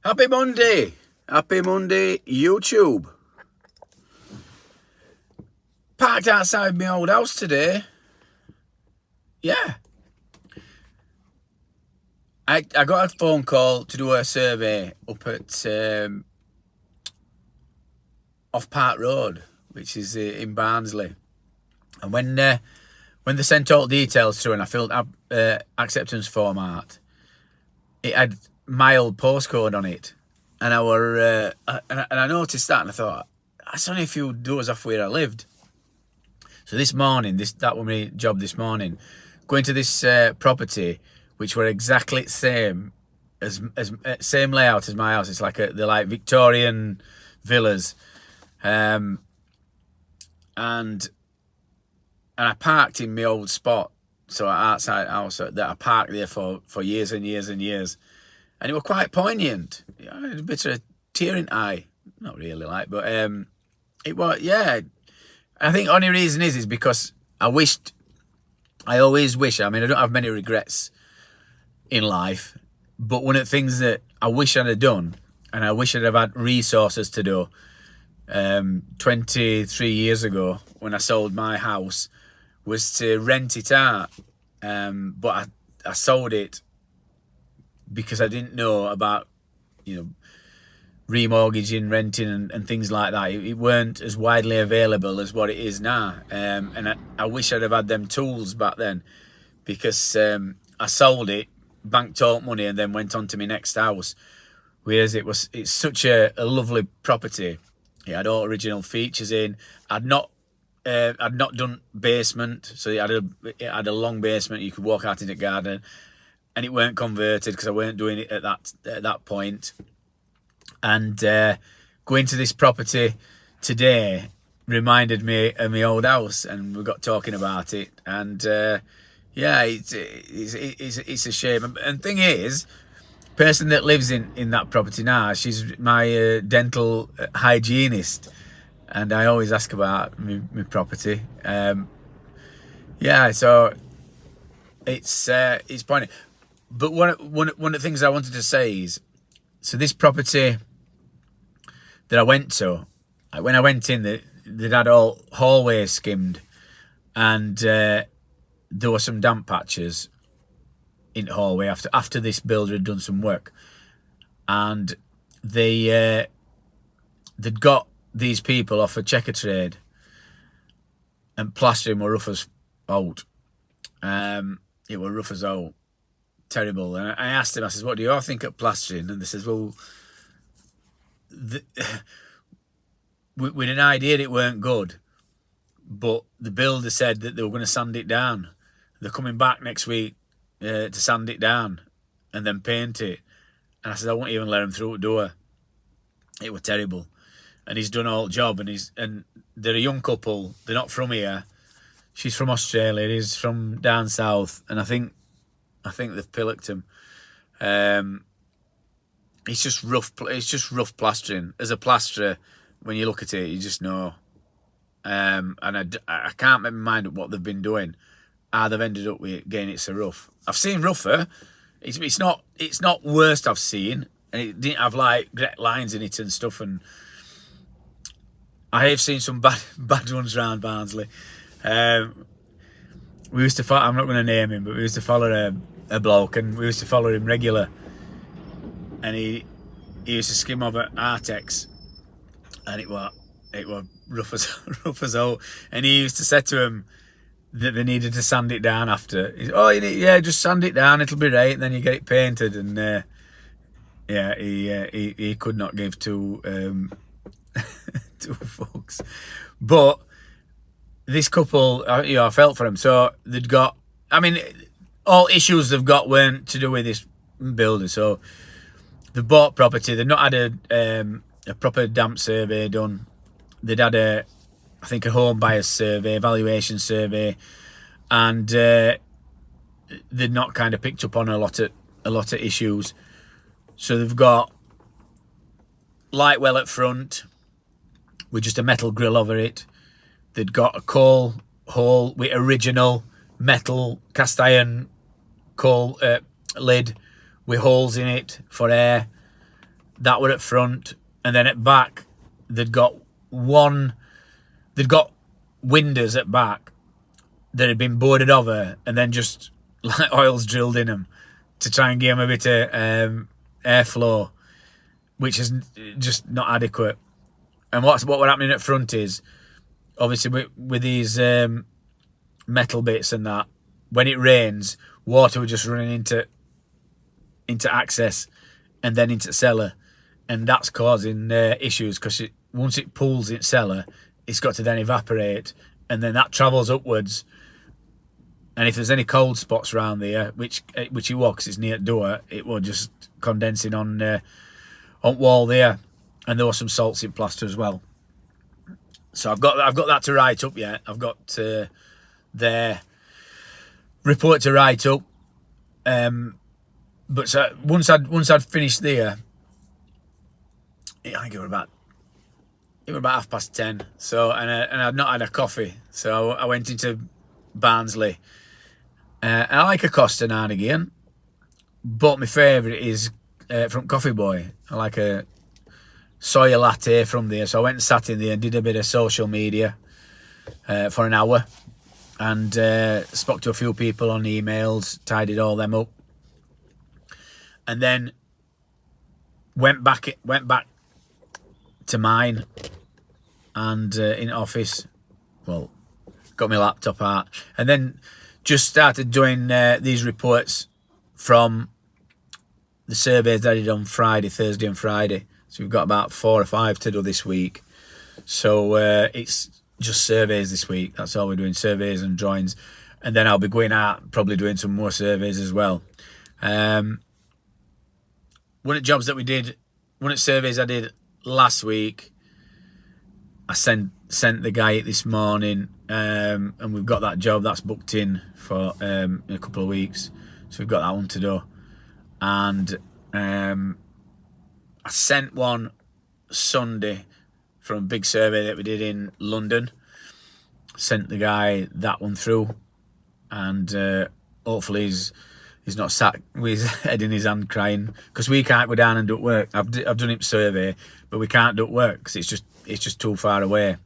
Happy Monday! Happy Monday, YouTube. Parked outside my old house today. Yeah. I got a phone call to do a survey up at off Park Road, which is in Barnsley. And when they sent all the details through and I filled up acceptance form out, it had my old postcode on it, and I noticed that, and I thought that's only a few doors off where I lived. So this morning, that was my job this morning, going to this property, which were exactly the same same layout as my house. It's like they're like Victorian villas, and I parked in my old spot, so outside house that I parked there for years and years and years. And it was quite poignant. I had a bit of a tear in eye. Not really like, but it was, yeah. I think the only reason is because I always wish, I mean, I don't have many regrets in life, but one of the things that I wish I'd have done, and I wish I'd have had resources to do 23 years ago when I sold my house, was to rent it out. But I sold it because I didn't know about, remortgaging, renting and things like that. It weren't as widely available as what it is now. And I wish I'd have had them tools back then, because I sold it, banked all money, and then went on to my next house. Whereas it's such a lovely property. It had all original features in. I'd not done basement, so it had a long basement. You could walk out in the garden, and it weren't converted because I weren't doing it at that point. And going to this property today reminded me of my old house, and we got talking about it. And yeah, it's a shame. And thing is, person that lives in that property now, she's my dental hygienist, and I always ask about my property. Yeah, so it's pointing. But one of the things I wanted to say is, so this property that I went to, when I went in, they'd had all hallways skimmed, and there were some damp patches in the hallway after this builder had done some work, and they'd got these people off a checker trade, and plastering were rough as old. It were rough as old, terrible. And I asked them, I says, what do you all think of plastering? And they says, well, with an idea it weren't good, but the builder said that they were going to sand it down. They're coming back next week to sand it down and then paint it. And I said, I won't even let him through the door. It was terrible. And he's done all the job, and they're a young couple. They're not from here. She's from Australia. He's from down south, and I think they've pillocked him. It's just rough. It's just rough plastering. As a plasterer, when you look at it, you just know. And I can't make my mind up what they've been doing. How they've ended up with getting it so rough. I've seen rougher. It's not worst I've seen, and it didn't have like great lines in it and stuff. And I have seen some bad ones around Barnsley. We used to follow, I'm not going to name him, but we used to follow a bloke, and we used to follow him regular. And he used to skim over Artex, and it was rough as old. And he used to say to him that they needed to sand it down after. Yeah, just sand it down, it'll be right, and then you get it painted. And yeah, he could not give two fucks. But this couple, I felt for them. So they'd got, I mean, all issues they've got weren't to do with this builder. So they bought property. They've not had a proper damp survey done. They'd had I think a home buyers survey, valuation survey, and they'd not kind of picked up on a lot of issues. So they've got light well at front with just a metal grill over it. They'd got a coal hole with original metal cast iron coal lid with holes in it for air. That were at front, and then at back, they'd got windows at back that had been boarded over, and then just like oils drilled in them to try and give them a bit of airflow, which is just not adequate. And what were happening at front is, obviously with these metal bits and that, when it rains, water was just running into access and then into cellar, and that's causing issues because once it pools in cellar, it's got to then evaporate, and then that travels upwards. And if there's any cold spots around there, which it was, 'cause it's near the door, it was just condensing on wall there, and there was some salts in plaster as well. So I've got that to write up yet. I've got their report to write up. But so once I'd finished there, I think it was about 10:30. So and I'd not had a coffee, so I went into Barnsley. I like a Costa now and again, but my favourite is from Coffee Boy. I like a soya latte from there. So I went and sat in there and did a bit of social media for an hour, and spoke to a few people on emails, tidied all them up, and then went back to mine and in office. Well, got my laptop out, and then just started doing these reports from the surveys that I did on Thursday and Friday. So we've got about 4 or 5 to do this week. So it's just surveys this week. That's all we're doing, surveys and drawings. And then I'll be going out, probably doing some more surveys as well. One of the surveys I did last week, I sent the guy it this morning, and we've got that job that's booked in for in a couple of weeks. So we've got that one to do. And I sent one Sunday from a big survey that we did in London. Sent the guy that one through, and hopefully he's not sat with his head in his hand crying, because we can't go down and do work. I've done him survey, but we can't do work because it's just too far away.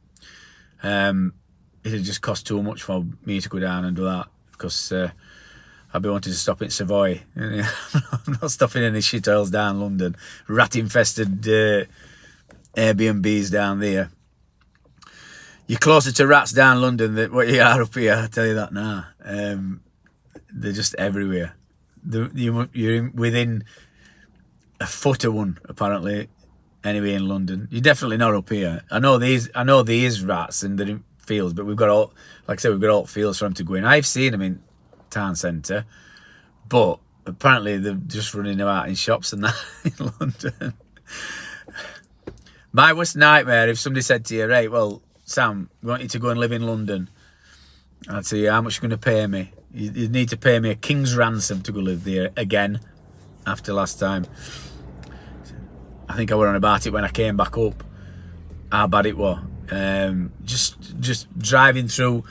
It'd just cost too much for me to go down and do that, because I'd be wanting to stop in Savoy. I'm not stopping any shitholes down London. Rat-infested Airbnbs down there. You're closer to rats down London than what you are up here, I'll tell you that now. They're just everywhere. You're within a foot of one, apparently, anyway, in London. You're definitely not up here. I know these rats and they're in fields, but we've got all fields for them to go in. I've seen them in town centre, but apparently they're just running about in shops and that in London. My worst nightmare, if somebody said to you, right, well, Sam, we want you to go and live in London. I'd say, how much are you going to pay me? You need to pay me a king's ransom to go live there again after last time. I think I were on about it when I came back up, how bad it was. Just driving through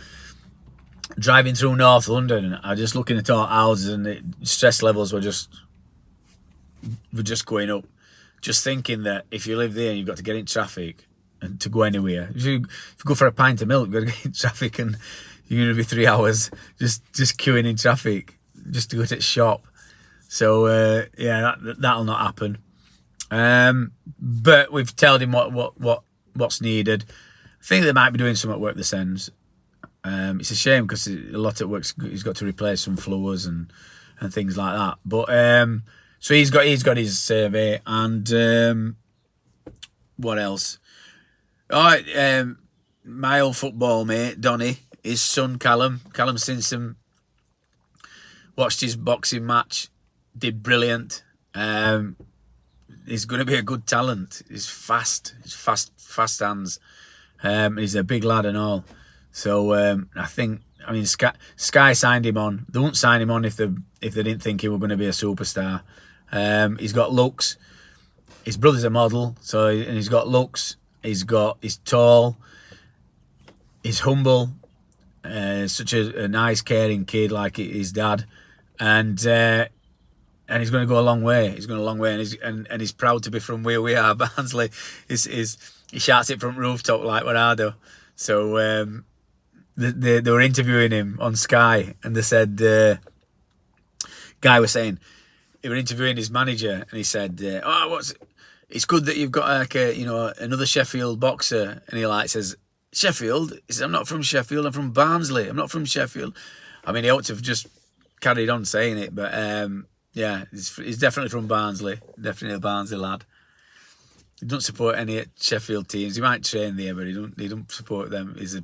North London, I was just looking at all houses, and the stress levels were just going up. Just thinking that if you live there, you've got to get in traffic and to go anywhere. If you go for a pint of milk, you've got to get in traffic, and you're going to be 3 hours just queuing in traffic just to go to the shop. So yeah, that'll not happen. But we've told him what's needed. I think they might be doing some at work this ends. It's a shame because a lot of work's he's got to replace some floors and things like that. But so he's got his survey, and what else? All right, my old football mate Donny, his son Callum Simpson, watched his boxing match, did brilliant. He's going to be a good talent. He's fast hands. He's a big lad and all. So I mean, Sky signed him on. They wouldn't sign him on if they didn't think he was going to be a superstar. He's got looks. His brother's a model, and he's got looks. He's tall. He's humble. Such a nice, caring kid like his dad, and and he's going to go a long way. He's going a long way, and he's proud to be from where we are. Barnsley he shouts it from rooftop like what I do. So they were interviewing him on Sky, and they said, guy was saying, they were interviewing his manager, and he said, it's good that you've got like another Sheffield boxer. And he like says, Sheffield? He says, I'm not from Sheffield, I'm from Barnsley. I'm not from Sheffield. I mean, he ought to have just carried on saying it, but yeah, he's definitely from Barnsley. Definitely a Barnsley lad. He doesn't support any Sheffield teams. He might train there, but he don't support them. He's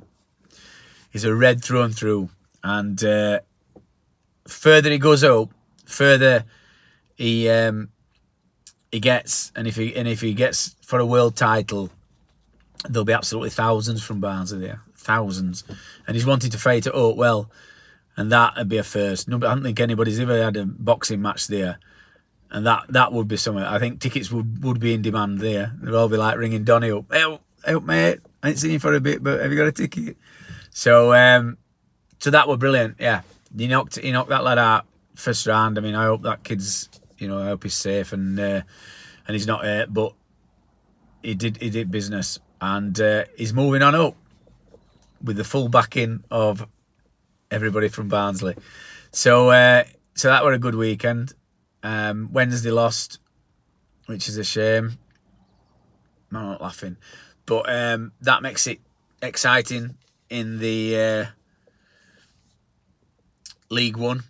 a red through and through. And further he goes up, further he gets, and if he gets for a world title, there'll be absolutely thousands from Barnsley there, thousands. And he's wanting to fight at Oakwell, and that'd be a first. No, I don't think anybody's ever had a boxing match there, and that would be something. I think tickets would be in demand there. They'd all be like ringing Donny up, help mate, I ain't seen you for a bit, but have you got a ticket? So so that was brilliant. Yeah, he knocked that lad out first round. I mean, I hope that kid's, I hope he's safe and he's not hurt, but he did business, and he's moving on up with the full backing of everybody from Barnsley. So so that was a good weekend. Wednesday lost, which is a shame. I'm not laughing, but that makes it exciting in the League One.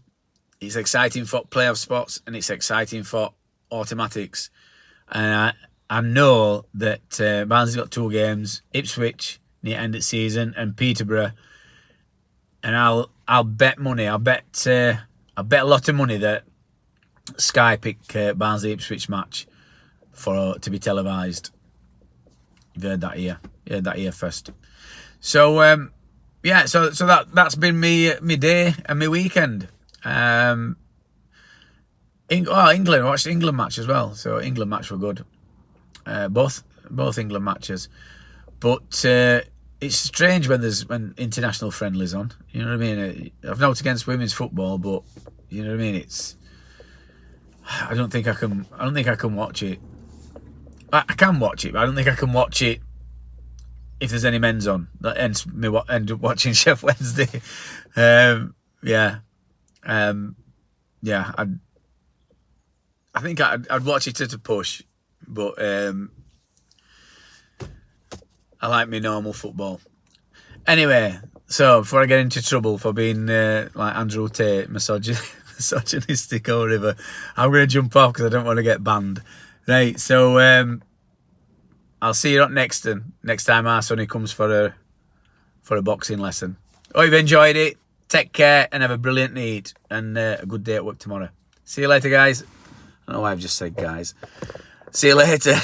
It's exciting for playoff spots, and it's exciting for automatics. And I know that Barnsley's got 2 games: Ipswich near end of season and Peterborough. And I'll bet money. I'll bet a lot of money that Sky pick Barnsley Ipswich match to be televised. You've heard that here. You heard that here first. So yeah, so that's been me day and my weekend. England, I watched the England match as well. So England match were good. Both England matches. But it's strange when international friendlies on. You know what I mean? I've nothing against women's football, but you know what I mean. I don't think I can watch it. I can watch it, but I don't think I can watch it if there's any men's on. That ends me end up watching Chef Wednesday. Yeah. I think I'd watch it at a push, but I like my normal football. Anyway, so before I get into trouble for being like Andrew Tate, misogynistic or whatever, I'm going to jump off because I don't want to get banned. Right, so I'll see you next time our sonny comes for a boxing lesson. Hope you've enjoyed it. Take care and have a brilliant night and a good day at work tomorrow. See you later, guys. I don't know why I've just said guys. See you later.